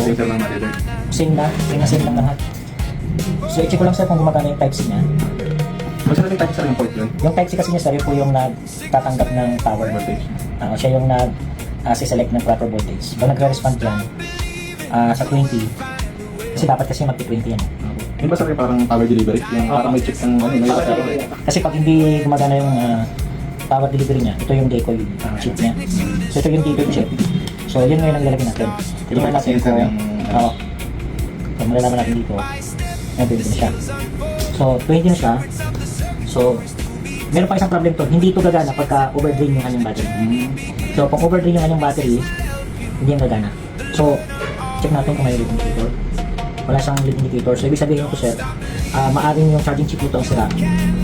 Center ng motherboard. Same lang lahat. So i-check ko lang sir kung gumagana yung Type-C niya. Masarap yung type sa yung port yun. Yung Type-C kasi niya sir, yun po yung nagtatanggap ng power. Voltage. Siya yung nag-select ng proper voltage. So nagre-respond yan sa 20. Kasi dapat kasi mag-20 yan. Yung ba sabi parang power delivery? Yung parang may check ng ano, may Power delivery. Kasi pag hindi gumagana yung power delivery niya, ito yung decoy chip niya. So ito yung decoy chip. So yun ngayon ang lalagyan natin. Tingnan natin kung so malalaman natin dito na 20 na siya. So 20 na siya. So meron pa isang problem to, hindi ito gagana pagka overdrain yung kanyang battery. So pag overdrain yung kanyang battery, hindi yung gagana. So check natin kung may lead indicator. Wala siyang lead indicator. So ibig sabihin ko sir, maaring yung charging chip nito ang sira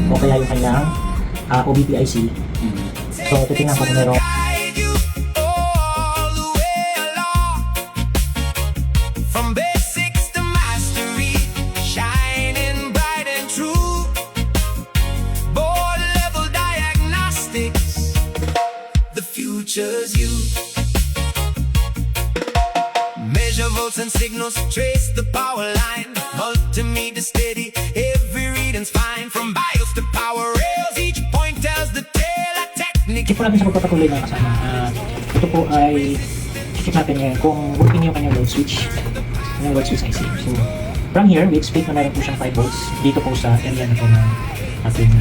o kaya yung kanyang OBP IC. So titingnan ko kung meron. Future's you. Measure volts and signals, trace the power line. Multimeter steady, every reading's fine. From BIOS to power rails, each point tells the tale. A technique. Check po natin sa pagpapatuloy ng kasama. Ito po ay check natin ngayon kung working yung kanyang load switch. Kanyang load switch IC. So from here, we expect na meron po siyang 5 volts dito po sa area na po ng ating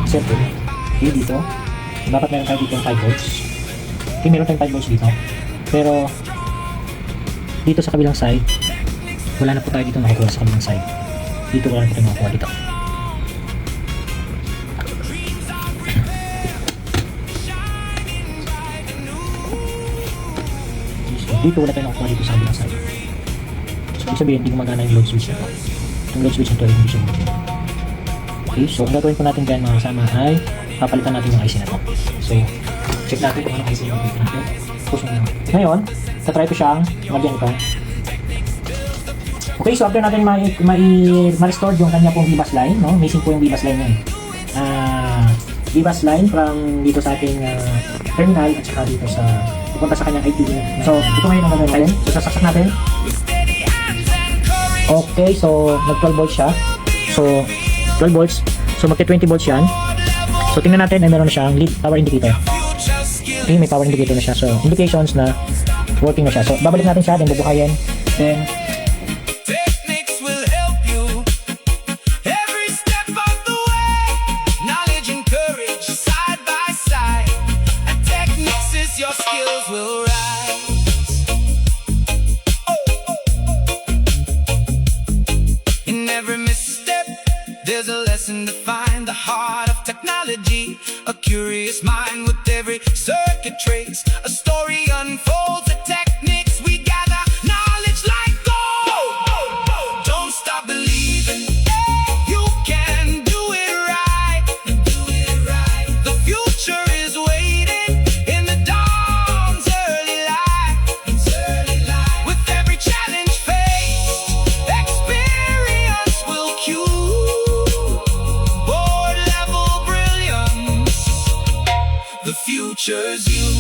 circuit. Okay, dito. Dapat meron tayo dito yung 5 volts. Okay, meron tayong 5 volts dito. Pero dito sa kabilang side, wala na po tayo dito nakukuha sa kabilang side. Dito wala na po tayo nakukuha dito. So, dito wala tayo nakukuha dito sa kabilang side. So, ibig sabihin, hindi gumagana yung load switch na to. Yung load switch na to ay hindi siya gumagana. Okay, so ang gagawin po natin dyan mga kasama ay papalitan natin yung IC na to. So, check natin kung anong IC yung papalitan natin. Push mo naman. Ngayon, tatry ko siyang lagyan ito. Okay, so after natin ma-restore yung kanya pong VBus line, no? Missing po yung VBus line niya. VBus line from dito sa ating terminal at saka dito sa pupunta sa kanyang IP. So, ito ngayon ang gagawin natin. So, sasaksak natin. Okay, so nag 12 volts siya. So, 12 volts. So, magti 20 volts yan. So, tingnan natin ay meron na siyang lead power indicator. Okay, may power indicator na siya. So, indications na working na siya. So, babalik natin siya, then bubukayin. Then, Techniques will help you every step of the way. Knowledge and courage side by side. And techniques is your skills will rise. In every misstep, there's a lesson to find. The heart of technology, a curious mind with every circuit trace. A story unfolds, the techniques we gather, knowledge like gold. Don't stop believing, you can do it right. The future is waiting in the dawn's early light. With every challenge faced, experience will cue board level brilliance. The future's you.